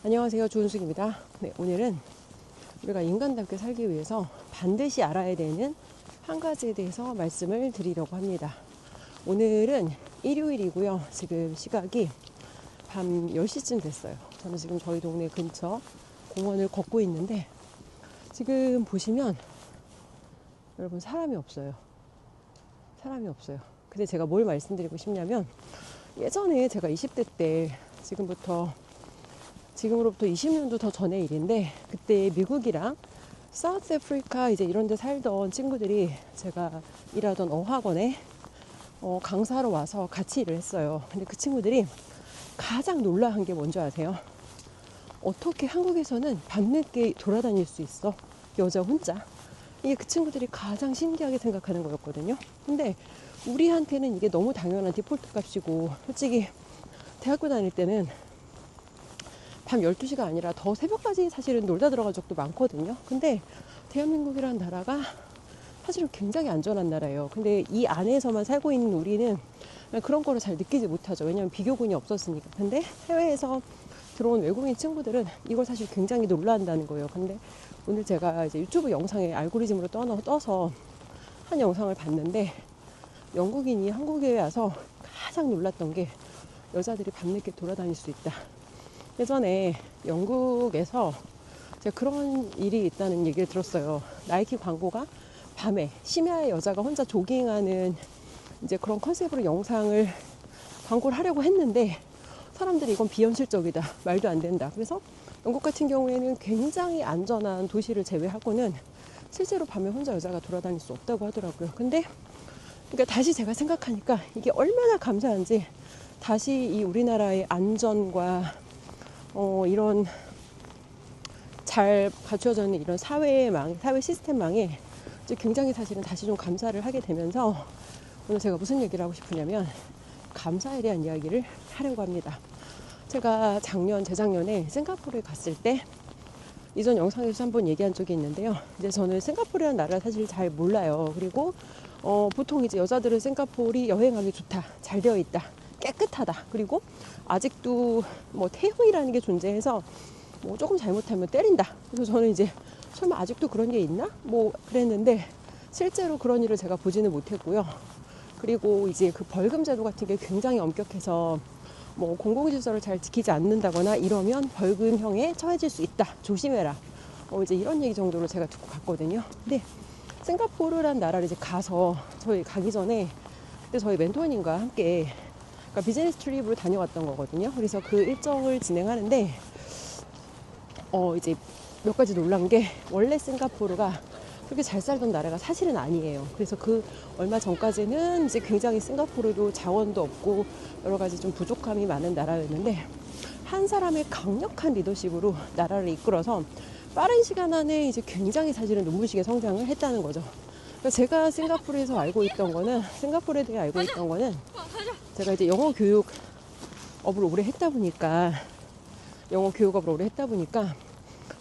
안녕하세요, 조은숙입니다. 네, 오늘은 우리가 인간답게 살기 위해서 반드시 알아야 되는 한 가지에 대해서 말씀을 드리려고 합니다. 오늘은 일요일이고요. 지금 시각이 밤 10시쯤 됐어요. 저는 지금 저희 동네 근처 공원을 걷고 있는데 지금 보시면 여러분 사람이 없어요. 사람이 없어요. 근데 제가 뭘 말씀드리고 싶냐면 예전에 제가 20대 때 지금으로부터 20년도 더 전의 일인데 그때 미국이랑 사우스 아프리카 이제 이런 데 살던 친구들이 제가 일하던 어학원에 강사로 와서 같이 일을 했어요. 근데 그 친구들이 가장 놀라운 게 뭔지 아세요? 어떻게 한국에서는 밤늦게 돌아다닐 수 있어? 여자 혼자. 이게 그 친구들이 가장 신기하게 생각하는 거였거든요. 근데 우리한테는 이게 너무 당연한 디폴트 값이고 솔직히 대학교 다닐 때는 밤 12시가 아니라 더 새벽까지 사실은 놀다 들어간 적도 많거든요. 근데 대한민국이라는 나라가 사실은 굉장히 안전한 나라예요. 근데 이 안에서만 살고 있는 우리는 그런 거를 잘 느끼지 못하죠. 왜냐하면 비교군이 없었으니까. 근데 해외에서 들어온 외국인 친구들은 이걸 사실 굉장히 놀라한다는 거예요. 근데 오늘 제가 이제 유튜브 영상에 알고리즘으로 떠서 한 영상을 봤는데 영국인이 한국에 와서 가장 놀랐던 게 여자들이 밤늦게 돌아다닐 수 있다. 예전에 영국에서 제가 그런 일이 있다는 얘기를 들었어요. 나이키 광고가 밤에 심야에 여자가 혼자 조깅하는 이제 그런 컨셉으로 광고를 하려고 했는데 사람들이 이건 비현실적이다. 말도 안 된다. 그래서 영국 같은 경우에는 굉장히 안전한 도시를 제외하고는 실제로 밤에 혼자 여자가 돌아다닐 수 없다고 하더라고요. 근데 그러니까 다시 제가 생각하니까 이게 얼마나 감사한지 다시 이 우리나라의 안전과 이런 잘 갖춰져 있는 이런 사회 시스템망에 이제 굉장히 사실은 다시 좀 감사를 하게 되면서 오늘 제가 무슨 얘기를 하고 싶으냐면 감사에 대한 이야기를 하려고 합니다. 제가 재작년에 싱가포르에 갔을 때 이전 영상에서 한번 얘기한 적이 있는데요. 이제 저는 싱가포르라는 나라를 사실 잘 몰라요. 그리고 보통 이제 여자들은 싱가포르이 여행하기 좋다, 잘 되어 있다, 깨끗하다. 그리고 아직도 뭐 태형이라는 게 존재해서 뭐 조금 잘못하면 때린다. 그래서 저는 이제 설마 아직도 그런 게 있나? 뭐 그랬는데 실제로 그런 일을 제가 보지는 못했고요. 그리고 이제 그 벌금 제도 같은 게 굉장히 엄격해서 뭐 공공질서를 잘 지키지 않는다거나 이러면 벌금형에 처해질 수 있다. 조심해라. 이제 이런 얘기 정도로 제가 듣고 갔거든요. 근데 싱가포르란 나라를 이제 가서 저희 가기 전에 그때 저희 멘토님과 함께 그러니까 비즈니스 트립으로 다녀왔던 거거든요. 그래서 그 일정을 진행하는데 이제 몇 가지 놀란 게 원래 싱가포르가 그렇게 잘 살던 나라가 사실은 아니에요. 그래서 그 얼마 전까지는 이제 굉장히 싱가포르도 자원도 없고 여러 가지 좀 부족함이 많은 나라였는데 한 사람의 강력한 리더십으로 나라를 이끌어서 빠른 시간 안에 이제 굉장히 사실은 눈부시게 성장을 했다는 거죠. 그러니까 제가 싱가포르에 대해 알고 있던 거는 제가 이제 영어 교육업을 오래 했다 보니까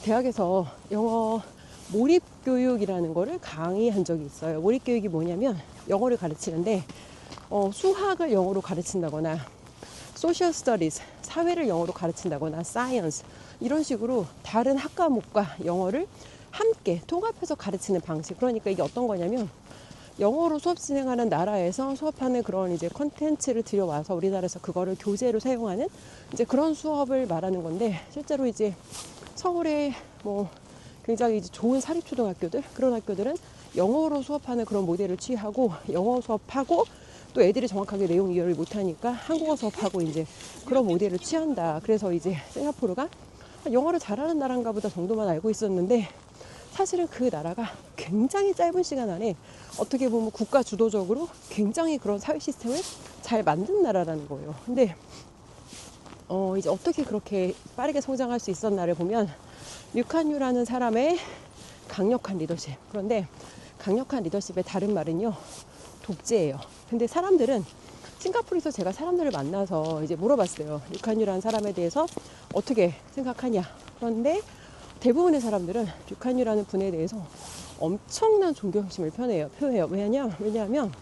대학에서 영어 몰입교육이라는 거를 강의한 적이 있어요. 몰입교육이 뭐냐면 영어를 가르치는데 수학을 영어로 가르친다거나 소셜 스터디스, 사회를 영어로 가르친다거나 사이언스 이런 식으로 다른 학과목과 영어를 함께 통합해서 가르치는 방식. 그러니까 이게 어떤 거냐면 영어로 수업 진행하는 나라에서 수업하는 그런 이제 컨텐츠를 들여와서 우리나라에서 그거를 교재로 사용하는 이제 그런 수업을 말하는 건데 실제로 이제 서울에 뭐 굉장히 이제 좋은 사립초등학교들 그런 학교들은 영어로 수업하는 그런 모델을 취하고 영어 수업하고 또 애들이 정확하게 내용 이해를 못하니까 한국어 수업하고 이제 그런 모델을 취한다. 그래서 이제 싱가포르가 영어를 잘하는 나라인가 보다 정도만 알고 있었는데 사실은 그 나라가 굉장히 짧은 시간 안에 어떻게 보면 국가 주도적으로 굉장히 그런 사회 시스템을 잘 만든 나라라는 거예요. 근데 이제 어떻게 그렇게 빠르게 성장할 수 있었나를 보면 류칸유라는 사람의 강력한 리더십. 그런데 강력한 리더십의 다른 말은요, 독재예요. 근데 사람들은 싱가포르에서 제가 사람들을 만나서 이제 물어봤어요. 류칸유라는 사람에 대해서 어떻게 생각하냐. 그런데 대부분의 사람들은 류칸유라는 분에 대해서 엄청난 존경심을 표해요. 왜냐하면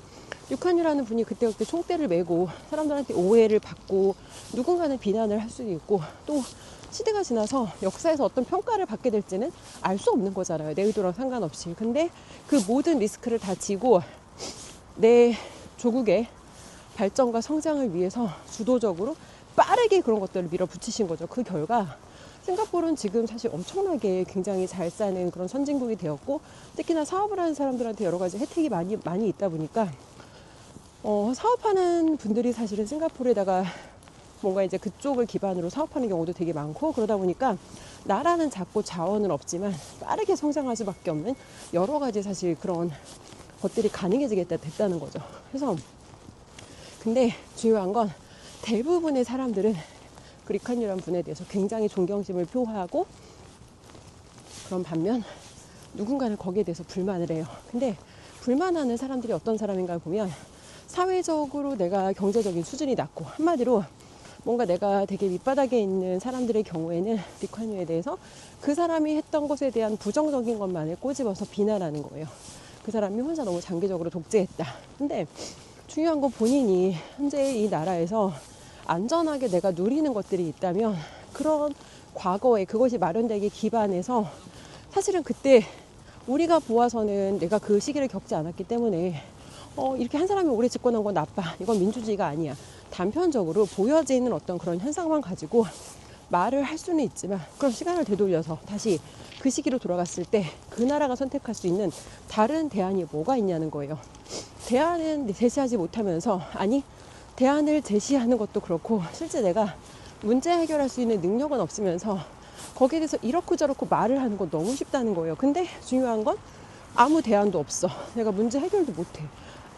류칸유라는 분이 그때그때 총대를 메고 사람들한테 오해를 받고 누군가는 비난을 할 수도 있고 또 시대가 지나서 역사에서 어떤 평가를 받게 될지는 알 수 없는 거잖아요. 내 의도랑 상관없이. 근데 그 모든 리스크를 다 지고 내 조국의 발전과 성장을 위해서 주도적으로 빠르게 그런 것들을 밀어붙이신 거죠. 그 결과 싱가포르는 지금 사실 엄청나게 굉장히 잘 사는 그런 선진국이 되었고, 특히나 사업을 하는 사람들한테 여러 가지 혜택이 많이 있다 보니까 사업하는 분들이 사실은 싱가포르에다가 뭔가 이제 그쪽을 기반으로 사업하는 경우도 되게 많고, 그러다 보니까 나라는 작고 자원은 없지만 빠르게 성장할 수밖에 없는 여러 가지 사실 그런 것들이 가능해지겠다 됐다는 거죠. 그래서 근데 중요한 건 대부분의 사람들은 리칸유라는 분에 대해서 굉장히 존경심을 표하고, 그런 반면 누군가는 거기에 대해서 불만을 해요. 근데 불만하는 사람들이 어떤 사람인가 보면 사회적으로 내가 경제적인 수준이 낮고, 한마디로 뭔가 내가 되게 밑바닥에 있는 사람들의 경우에는 리칸유에 대해서 그 사람이 했던 것에 대한 부정적인 것만을 꼬집어서 비난하는 거예요. 그 사람이 혼자 너무 장기적으로 독재했다. 근데 중요한 건 본인이 현재 이 나라에서 안전하게 내가 누리는 것들이 있다면 그런 과거에 그것이 마련되기 기반해서 사실은 그때 우리가 보아서는 내가 그 시기를 겪지 않았기 때문에 이렇게 한 사람이 오래 집권한 건 나빠, 이건 민주주의가 아니야, 단편적으로 보여지는 어떤 그런 현상만 가지고 말을 할 수는 있지만, 그럼 시간을 되돌려서 다시 그 시기로 돌아갔을 때 그 나라가 선택할 수 있는 다른 대안이 뭐가 있냐는 거예요. 대안은 제시하지 못하면서, 아니 대안을 제시하는 것도 그렇고 실제 내가 문제 해결할 수 있는 능력은 없으면서 거기에 대해서 이렇고 저렇고 말을 하는 건 너무 쉽다는 거예요. 근데 중요한 건 아무 대안도 없어. 내가 문제 해결도 못해.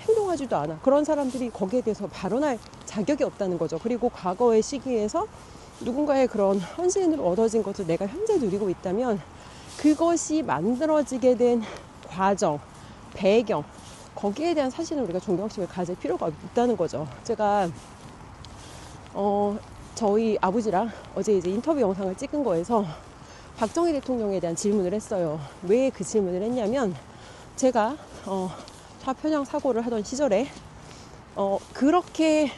행동하지도 않아. 그런 사람들이 거기에 대해서 발언할 자격이 없다는 거죠. 그리고 과거의 시기에서 누군가의 그런 헌신으로 얻어진 것을 내가 현재 누리고 있다면 그것이 만들어지게 된 과정, 배경, 거기에 대한 사실은 우리가 존경심을 가질 필요가 있다는 거죠. 제가 저희 아버지랑 어제 이제 인터뷰 영상을 찍은 거에서 박정희 대통령에 대한 질문을 했어요. 왜 그 질문을 했냐면, 제가 좌편향 사고를 하던 시절에 그렇게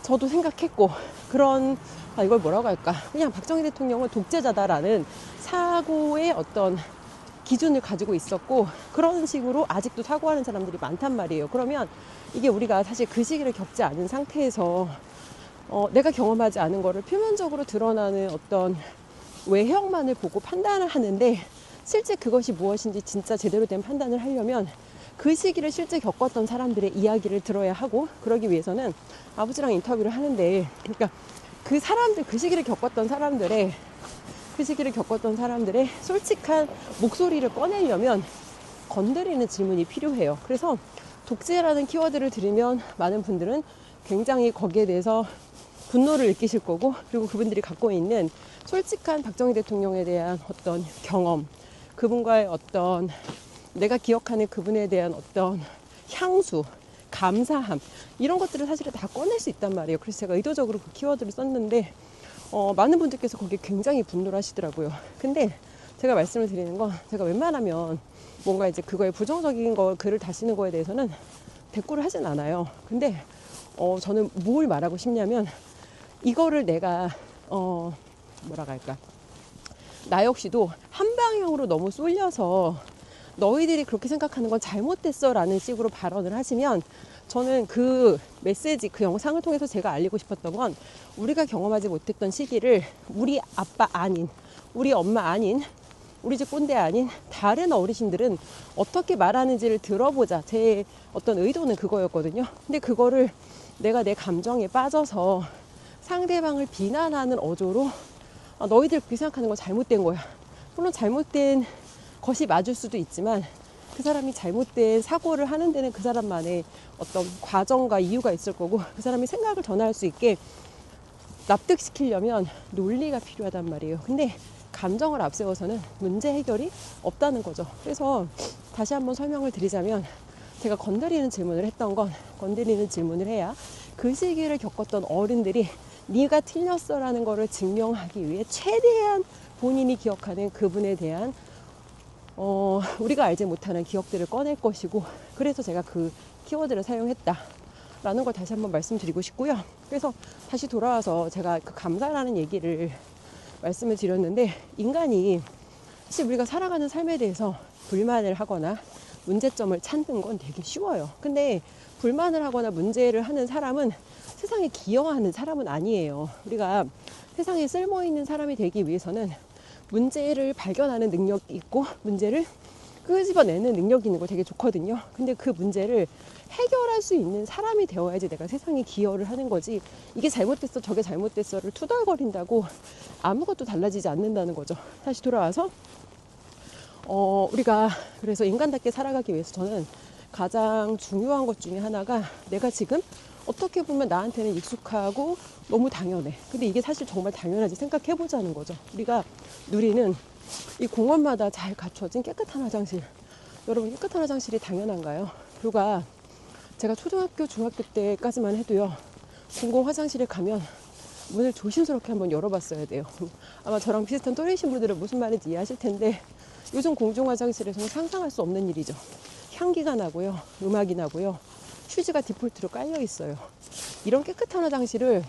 저도 생각했고, 그런 이걸 뭐라고 할까, 그냥 박정희 대통령은 독재자다라는 사고의 어떤 기준을 가지고 있었고, 그런 식으로 아직도 사고하는 사람들이 많단 말이에요. 그러면 이게 우리가 사실 그 시기를 겪지 않은 상태에서 내가 경험하지 않은 거를 표면적으로 드러나는 어떤 외형만을 보고 판단을 하는데, 실제 그것이 무엇인지 진짜 제대로 된 판단을 하려면 그 시기를 실제 겪었던 사람들의 이야기를 들어야 하고, 그러기 위해서는 아버지랑 인터뷰를 하는데, 그러니까 그 사람들, 그 시기를 겪었던 사람들의 솔직한 목소리를 꺼내려면 건드리는 질문이 필요해요. 그래서 독재라는 키워드를 들으면 많은 분들은 굉장히 거기에 대해서 분노를 느끼실 거고, 그리고 그분들이 갖고 있는 솔직한 박정희 대통령에 대한 어떤 경험, 그분과의 어떤 내가 기억하는 그분에 대한 어떤 향수, 감사함, 이런 것들을 사실은 다 꺼낼 수 있단 말이에요. 그래서 제가 의도적으로 그 키워드를 썼는데 많은 분들께서 거기에 굉장히 분노를 하시더라고요. 근데 제가 말씀을 드리는 건, 제가 웬만하면 뭔가 이제 그거에 부정적인 글을 다시는 거에 대해서는 대꾸를 하진 않아요. 근데 저는 뭘 말하고 싶냐면, 이거를 내가 뭐라고 할까, 나 역시도 한 방향으로 너무 쏠려서 너희들이 그렇게 생각하는 건 잘못됐어 라는 식으로 발언을 하시면, 저는 그 메시지, 그 영상을 통해서 제가 알리고 싶었던 건, 우리가 경험하지 못했던 시기를 우리 아빠 아닌, 우리 엄마 아닌, 우리 집 꼰대 아닌 다른 어르신들은 어떻게 말하는지를 들어보자. 제 어떤 의도는 그거였거든요. 근데 그거를 내가 내 감정에 빠져서 상대방을 비난하는 어조로 너희들 그렇게 생각하는 건 잘못된 거야. 물론 잘못된 것이 맞을 수도 있지만, 그 사람이 잘못된 사고를 하는 데는 그 사람만의 어떤 과정과 이유가 있을 거고, 그 사람이 생각을 전할 수 있게 납득시키려면 논리가 필요하단 말이에요. 근데 감정을 앞세워서는 문제 해결이 없다는 거죠. 그래서 다시 한번 설명을 드리자면, 제가 건드리는 질문을 했던 건, 건드리는 질문을 해야 그 시기를 겪었던 어른들이 네가 틀렸어라는 거를 증명하기 위해 최대한 본인이 기억하는 그분에 대한 우리가 알지 못하는 기억들을 꺼낼 것이고, 그래서 제가 그 키워드를 사용했다라는 걸 다시 한번 말씀드리고 싶고요. 그래서 다시 돌아와서 제가 그 감사라는 얘기를 말씀을 드렸는데, 인간이 사실 우리가 살아가는 삶에 대해서 불만을 하거나 문제점을 찾는 건 되게 쉬워요. 근데 불만을 하거나 문제를 하는 사람은 세상에 기여하는 사람은 아니에요. 우리가 세상에 쓸모있는 사람이 되기 위해서는 문제를 발견하는 능력이 있고 문제를 끄집어내는 능력이 있는 거 되게 좋거든요. 근데 그 문제를 해결할 수 있는 사람이 되어야지 내가 세상에 기여를 하는 거지, 이게 잘못됐어 저게 잘못됐어를 투덜거린다고 아무것도 달라지지 않는다는 거죠. 다시 돌아와서 우리가 그래서 인간답게 살아가기 위해서 저는 가장 중요한 것 중에 하나가, 내가 지금 어떻게 보면 나한테는 익숙하고 너무 당연해, 근데 이게 사실 정말 당연하지 생각해보자는 거죠. 우리가 누리는 이 공원마다 잘 갖춰진 깨끗한 화장실, 여러분 깨끗한 화장실이 당연한가요? 그리고 제가 초등학교 중학교 때까지만 해도요, 공공 화장실에 가면 문을 조심스럽게 한번 열어봤어야 돼요. 아마 저랑 비슷한 또래이신 분들은 무슨 말인지 이해하실 텐데, 요즘 공중 화장실에서는 상상할 수 없는 일이죠. 향기가 나고요, 음악이 나고요, 휴지가 디폴트로 깔려 있어요. 이런 깨끗한 화장실을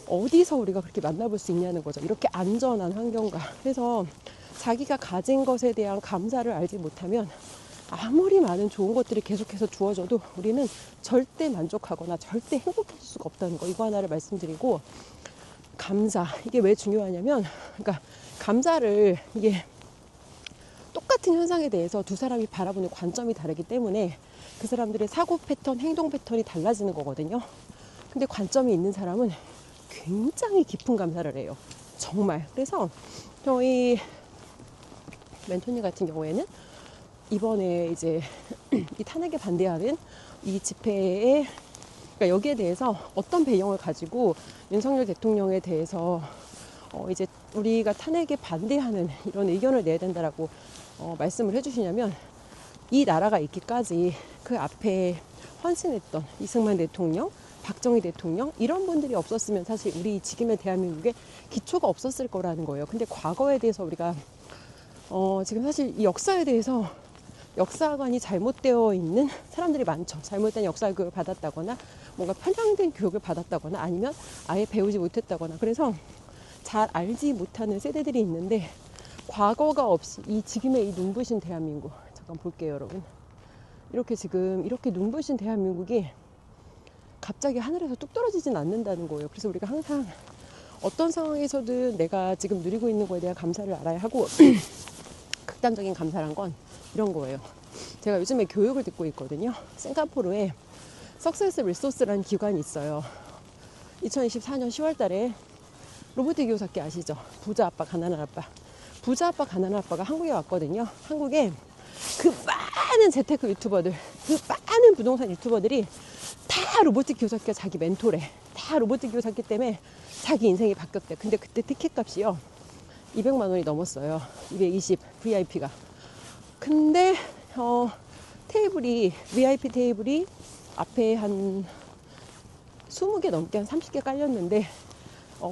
어디서 우리가 그렇게 만나볼 수 있냐는 거죠. 이렇게 안전한 환경과. 그래서 자기가 가진 것에 대한 감사를 알지 못하면 아무리 많은 좋은 것들이 계속해서 주어져도 우리는 절대 만족하거나 절대 행복해질 수가 없다는 거, 이거 하나를 말씀드리고, 감사, 이게 왜 중요하냐면, 그러니까 감사를, 이게 똑같은 현상에 대해서 두 사람이 바라보는 관점이 다르기 때문에 그 사람들의 사고 패턴, 행동 패턴이 달라지는 거거든요. 근데 관점이 있는 사람은 굉장히 깊은 감사를 해요. 정말. 그래서 저희 멘토님 같은 경우에는 이번에 이제 이 탄핵에 반대하는 이 집회에, 그러니까 여기에 대해서 어떤 배경을 가지고 윤석열 대통령에 대해서 이제 우리가 탄핵에 반대하는 이런 의견을 내야 된다라고 말씀을 해주시냐면, 이 나라가 있기까지 그 앞에 헌신했던 이승만 대통령, 박정희 대통령, 이런 분들이 없었으면 사실 우리 지금의 대한민국에 기초가 없었을 거라는 거예요. 근데 과거에 대해서 우리가 지금 사실 이 역사에 대해서 역사관이 잘못되어 있는 사람들이 많죠. 잘못된 역사 교육을 받았다거나 뭔가 편향된 교육을 받았다거나 아니면 아예 배우지 못했다거나, 그래서 잘 알지 못하는 세대들이 있는데, 과거가 없이 이 지금의 이 눈부신 대한민국, 잠깐 볼게요 여러분. 이렇게 지금 이렇게 눈부신 대한민국이 갑자기 하늘에서 뚝 떨어지진 않는다는 거예요. 그래서 우리가 항상 어떤 상황에서든 내가 지금 누리고 있는 거에 대한 감사를 알아야 하고, 극단적인 감사란 건 이런 거예요. 제가 요즘에 교육을 듣고 있거든요. 싱가포르에 석세스 리소스라는 기관이 있어요. 2024년 10월 달에 로버트 기요사키 아시죠? 부자 아빠 가난한 아빠. 부자 아빠 가난한 아빠가 한국에 왔거든요. 한국에 그 많은 재테크 유튜버들, 그 많은 부동산 유튜버들이 다 로버트 기요사키가 자기 멘토래. 다 로버트 기요사키 때문에 자기 인생이 바뀌었대. 근데 그때 티켓 값이요 200만 원이 넘었어요. 220 VIP가. 근데 테이블이, VIP 테이블이 앞에 한 20개 넘게 한 30개 깔렸는데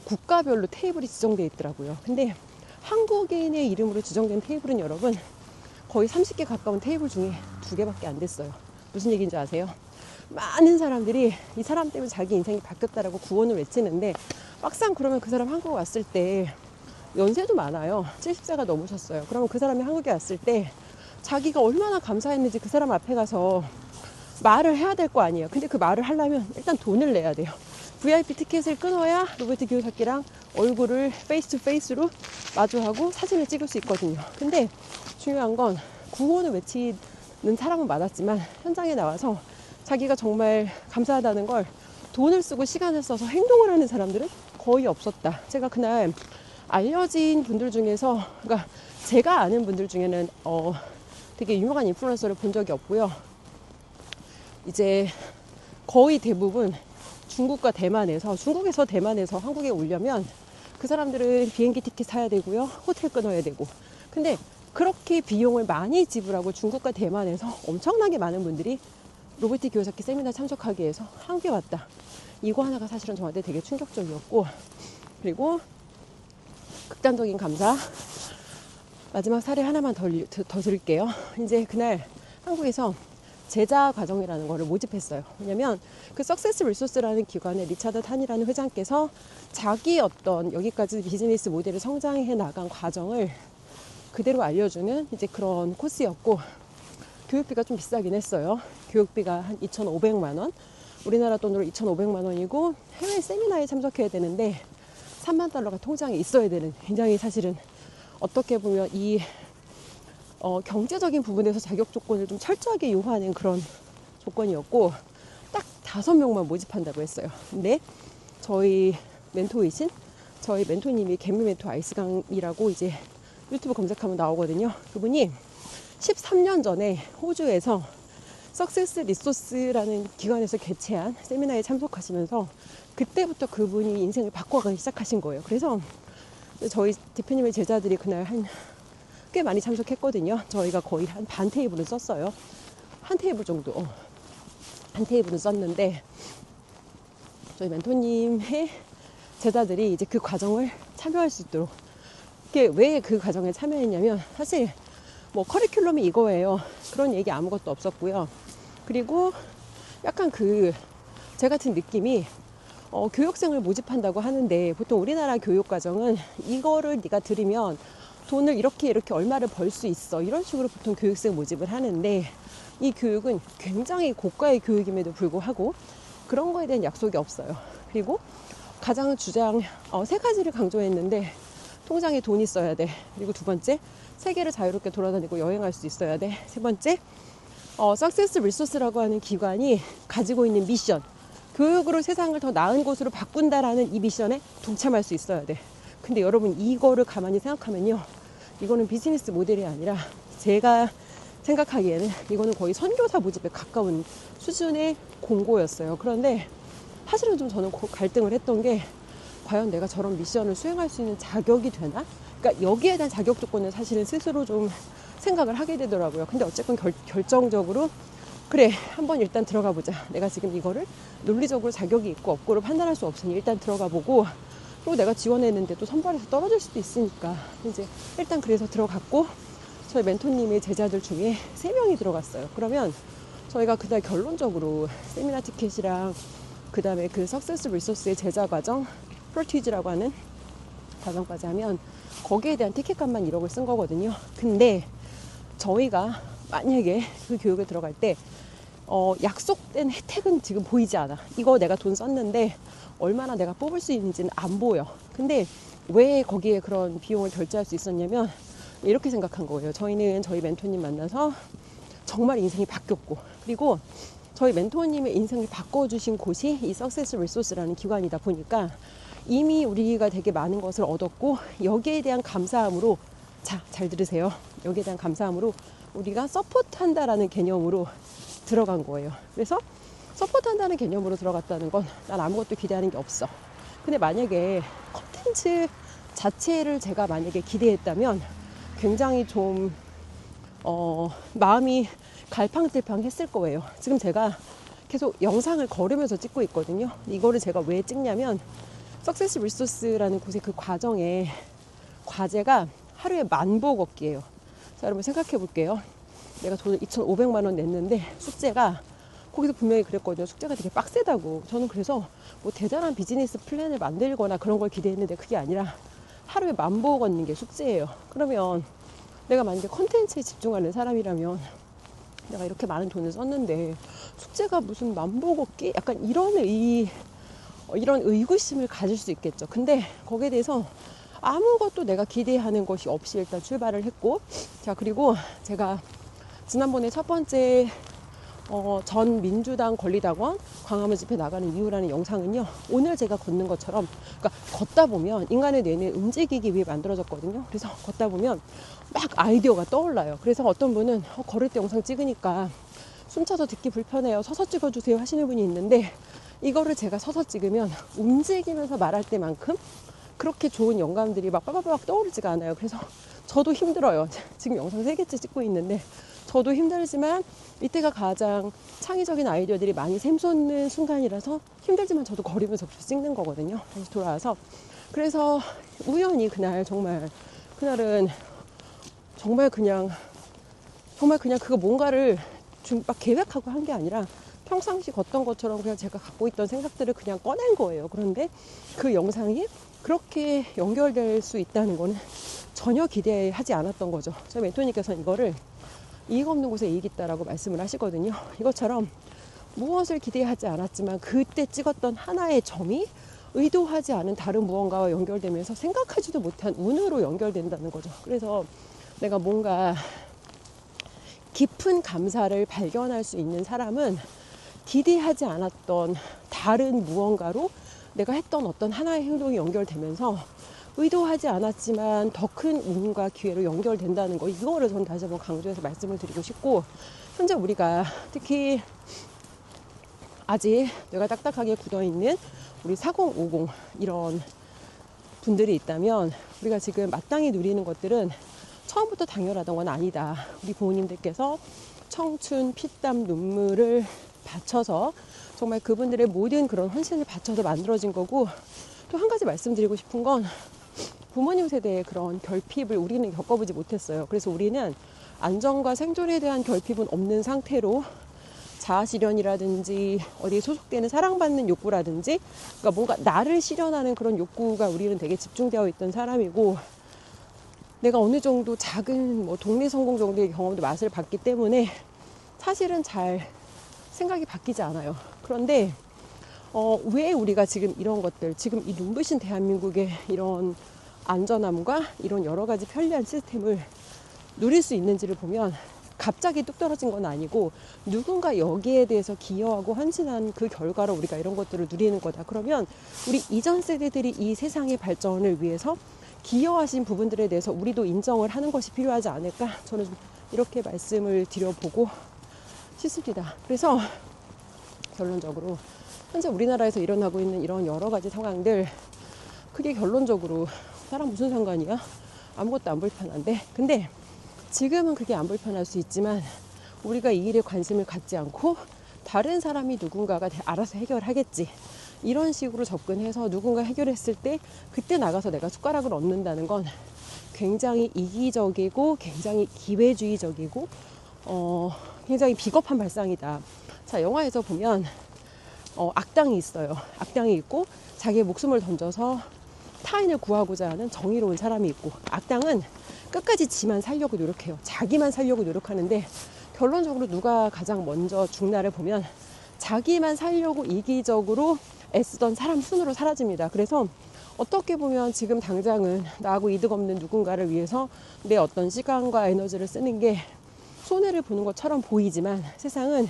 국가별로 테이블이 지정되어 있더라고요. 근데 한국인의 이름으로 지정된 테이블은 여러분 거의 30개 가까운 테이블 중에 2개밖에 안 됐어요. 무슨 얘기인지 아세요? 많은 사람들이 이 사람 때문에 자기 인생이 바뀌었다라고 구원을 외치는데, 막상 그러면 그 사람 한국 왔을 때 연세도 많아요. 70세가 넘으셨어요. 그러면 그 사람이 한국에 왔을 때 자기가 얼마나 감사했는지 그 사람 앞에 가서 말을 해야 될 거 아니에요. 근데 그 말을 하려면 일단 돈을 내야 돼요. VIP 티켓을 끊어야 로버트 기요사키랑 얼굴을 페이스 투 페이스로 마주하고 사진을 찍을 수 있거든요. 근데 중요한 건 구호는 외치는 사람은 많았지만 현장에 나와서 자기가 정말 감사하다는 걸 돈을 쓰고 시간을 써서 행동을 하는 사람들은 거의 없었다. 제가 그날 알려진 분들 중에서, 그러니까 제가 아는 분들 중에는 되게 유명한 인플루언서를 본 적이 없고요. 이제 거의 대부분 중국에서 대만에서 한국에 오려면 그 사람들은 비행기 티켓 사야 되고요, 호텔 끊어야 되고. 근데 그렇게 비용을 많이 지불하고 중국과 대만에서 엄청나게 많은 분들이 로버트 기요사키 세미나 참석하기 위해서 한국에 왔다. 이거 하나가 사실은 저한테 되게 충격적이었고, 그리고 극단적인 감사, 마지막 사례 하나만 더 드릴게요. 이제 그날 한국에서 제자 과정이라는 거를 모집했어요. 왜냐면 그 석세스 리소스라는 기관의 리차드 탄이라는 회장께서 자기 어떤 여기까지 비즈니스 모델을 성장해 나간 과정을 그대로 알려주는 이제 그런 코스였고, 교육비가 좀 비싸긴 했어요. 교육비가 한 2,500만 원, 우리나라 돈으로 2,500만 원이고, 해외 세미나에 참석해야 되는데 3만 달러가 통장에 있어야 되는, 굉장히 사실은 어떻게 보면 이 경제적인 부분에서 자격 조건을 좀 철저하게 요구하는 그런 조건이었고, 딱 5명만 모집한다고 했어요. 근데 저희 멘토이신 저희 멘토님이 개미 멘토 아이스강이라고 이제 유튜브 검색하면 나오거든요. 그분이 13년 전에 호주에서 석세스 리소스라는 기관에서 개최한 세미나에 참석하시면서 그때부터 그분이 인생을 바꿔가기 시작하신 거예요. 그래서 저희 대표님의 제자들이 그날 꽤 많이 참석했거든요. 저희가 거의 한 반 테이블을 썼어요. 한 테이블 정도. 한 테이블을 썼는데, 저희 멘토님의 제자들이 이제 그 과정을 참여할 수 있도록, 왜 그 과정에 참여했냐면, 사실 뭐 커리큘럼이 이거예요. 그런 얘기 아무것도 없었고요. 그리고 약간 제 같은 느낌이, 교육생을 모집한다고 하는데, 보통 우리나라 교육 과정은 이거를 네가 들으면 돈을 이렇게 얼마를 벌 수 있어, 이런 식으로 보통 교육생 모집을 하는데, 이 교육은 굉장히 고가의 교육임에도 불구하고 그런 거에 대한 약속이 없어요. 그리고 가장 주장 3가지를 강조했는데, 통장에 돈이 있어야 돼. 그리고 2번째, 세계를 자유롭게 돌아다니고 여행할 수 있어야 돼. 3번째, 석세스 리소스라고 하는 기관이 가지고 있는 미션, 교육으로 세상을 더 나은 곳으로 바꾼다라는 이 미션에 동참할 수 있어야 돼. 근데 여러분, 이거를 가만히 생각하면요, 이거는 비즈니스 모델이 아니라 제가 생각하기에는 이거는 거의 선교사 모집에 가까운 수준의 공고였어요. 그런데 사실은 좀 저는 갈등을 했던 게, 과연 내가 저런 미션을 수행할 수 있는 자격이 되나? 그러니까 여기에 대한 자격 조건을 사실은 스스로 좀 생각을 하게 되더라고요. 근데 어쨌건 결정적으로 그래, 한번 일단 들어가 보자. 내가 지금 이거를 논리적으로 자격이 있고 없고를 판단할 수 없으니 일단 들어가 보고, 그리고 내가 지원했는데 또 선발해서 떨어질 수도 있으니까 이제 일단 그래서 들어갔고, 저희 멘토님의 제자들 중에 3명이 들어갔어요. 그러면 저희가 그날 결론적으로 세미나 티켓이랑 그 다음에 그 석세스 리소스의 제자 과정, 프로티지라고 하는 과정까지 하면 거기에 대한 티켓값만 1억을 쓴 거거든요. 근데 저희가 만약에 그 교육에 들어갈 때 약속된 혜택은 지금 보이지 않아. 이거 내가 돈 썼는데 얼마나 내가 뽑을 수 있는지는 안 보여. 근데 왜 거기에 그런 비용을 결제할 수 있었냐면, 이렇게 생각한 거예요. 저희는 저희 멘토님 만나서 정말 인생이 바뀌었고, 그리고 저희 멘토님의 인생을 바꿔주신 곳이 이 석세스 리소스라는 기관이다 보니까 이미 우리가 되게 많은 것을 얻었고, 여기에 대한 감사함으로, 자, 잘 들으세요. 여기에 대한 감사함으로 우리가 서포트한다라는 개념으로 들어간 거예요. 그래서 서포트한다는 개념으로 들어갔다는 건 난 아무것도 기대하는 게 없어. 근데 만약에 컨텐츠 자체를 제가 만약에 기대했다면 굉장히 좀 마음이 갈팡질팡 했을 거예요. 지금 제가 계속 영상을 걸으면서 찍고 있거든요. 이거를 제가 왜 찍냐면, 석세스 리소스라는 곳의 그 과정에 과제가 하루에 10,000보 걷기예요. 자, 여러분 생각해 볼게요. 내가 돈을 2,500만 원 냈는데 숙제가, 거기서 분명히 그랬거든요. 숙제가 되게 빡세다고. 저는 그래서 뭐 대단한 비즈니스 플랜을 만들거나 그런 걸 기대했는데 그게 아니라 하루에 10,000보 걷는 게 숙제예요. 그러면 내가 만약에 컨텐츠에 집중하는 사람이라면, 내가 이렇게 많은 돈을 썼는데 숙제가 무슨 10,000보 걷기? 약간 이런 의구심을 가질 수 있겠죠. 근데 거기에 대해서 아무것도 내가 기대하는 것이 없이 일단 출발을 했고, 자, 그리고 제가 지난번에 첫 번째 전 민주당 권리당원 광화문 집회 나가는 이유라는 영상은요, 오늘 제가 걷는 것처럼, 그러니까 걷다 보면 인간의 뇌는 움직이기 위해 만들어졌거든요. 그래서 걷다 보면 막 아이디어가 떠올라요. 그래서 어떤 분은 걸을 때 영상 찍으니까 숨차서 듣기 불편해요, 서서 찍어주세요 하시는 분이 있는데, 이거를 제가 서서 찍으면 움직이면서 말할 때만큼 그렇게 좋은 영감들이 막 빠바바박 떠오르지가 않아요. 그래서 저도 힘들어요. 지금 영상 3개째 찍고 있는데 저도 힘들지만 이때가 가장 창의적인 아이디어들이 많이 샘솟는 순간이라서 힘들지만 저도 거리면서 찍는 거거든요. 다시 돌아와서. 그래서 우연히 그날은 정말 그냥 그거 뭔가를 막 계획하고 한 게 아니라 평상시 걷던 것처럼 그냥 제가 갖고 있던 생각들을 그냥 꺼낸 거예요. 그런데 그 영상이 그렇게 연결될 수 있다는 거는 전혀 기대하지 않았던 거죠. 저희 멘토님께서는 이거를 이익 없는 곳에 이익 있다라고 말씀을 하시거든요. 이것처럼 무엇을 기대하지 않았지만 그때 찍었던 하나의 점이 의도하지 않은 다른 무언가와 연결되면서 생각하지도 못한 운으로 연결된다는 거죠. 그래서 내가 뭔가 깊은 감사를 발견할 수 있는 사람은 기대하지 않았던 다른 무언가로 내가 했던 어떤 하나의 행동이 연결되면서 의도하지 않았지만 더 큰 운과 기회로 연결된다는 거, 이거를 저는 다시 한번 강조해서 말씀을 드리고 싶고, 현재 우리가 특히 아직 뇌가 딱딱하게 굳어있는 우리 4050 이런 분들이 있다면 우리가 지금 마땅히 누리는 것들은 처음부터 당연하던 건 아니다. 우리 부모님들께서 청춘, 피땀, 눈물을 바쳐서 정말 그분들의 모든 그런 헌신을 바쳐서 만들어진 거고, 또 한 가지 말씀드리고 싶은 건 부모님 세대의 그런 결핍을 우리는 겪어보지 못했어요. 그래서 우리는 안전과 생존에 대한 결핍은 없는 상태로 자아실현이라든지 어디에 소속되는 사랑받는 욕구라든지, 그러니까 뭔가 나를 실현하는 그런 욕구가 우리는 되게 집중되어 있던 사람이고, 내가 어느 정도 작은 뭐 동네 성공 정도의 경험도 맛을 봤기 때문에 사실은 잘 생각이 바뀌지 않아요. 그런데 왜 우리가 지금 이런 것들, 지금 이 눈부신 대한민국의 이런 안전함과 이런 여러 가지 편리한 시스템을 누릴 수 있는지를 보면 갑자기 뚝 떨어진 건 아니고 누군가 여기에 대해서 기여하고 헌신한 그 결과로 우리가 이런 것들을 누리는 거다. 그러면 우리 이전 세대들이 이 세상의 발전을 위해서 기여하신 부분들에 대해서 우리도 인정을 하는 것이 필요하지 않을까, 저는 이렇게 말씀을 드려보고 싶습니다. 그래서 결론적으로 현재 우리나라에서 일어나고 있는 이런 여러 가지 상황들, 그게 결론적으로 나랑 무슨 상관이야? 아무것도 안 불편한데. 근데 지금은 그게 안 불편할 수 있지만 우리가 이 일에 관심을 갖지 않고 다른 사람이 누군가가 알아서 해결하겠지, 이런 식으로 접근해서 누군가 해결했을 때 그때 나가서 내가 숟가락을 얻는다는 건 굉장히 이기적이고 굉장히 기회주의적이고 굉장히 비겁한 발상이다. 자, 영화에서 보면 악당이 있어요. 악당이 있고 자기의 목숨을 던져서 타인을 구하고자 하는 정의로운 사람이 있고, 악당은 끝까지 지만 살려고 노력해요. 자기만 살려고 노력하는데 결론적으로 누가 가장 먼저 죽나를 보면 자기만 살려고 이기적으로 애쓰던 사람 순으로 사라집니다. 그래서 어떻게 보면 지금 당장은 나하고 이득 없는 누군가를 위해서 내 어떤 시간과 에너지를 쓰는 게 손해를 보는 것처럼 보이지만, 세상은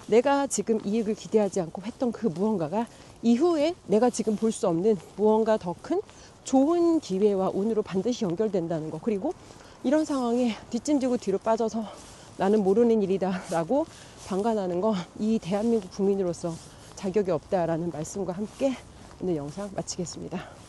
내가 지금 이익을 기대하지 않고 했던 그 무언가가 이후에 내가 지금 볼 수 없는 무언가 더 큰 좋은 기회와 운으로 반드시 연결된다는 거. 그리고 이런 상황에 뒷짐지고 뒤로 빠져서 나는 모르는 일이다 라고 방관하는 건 이 대한민국 국민으로서 자격이 없다라는 말씀과 함께 오늘 영상 마치겠습니다.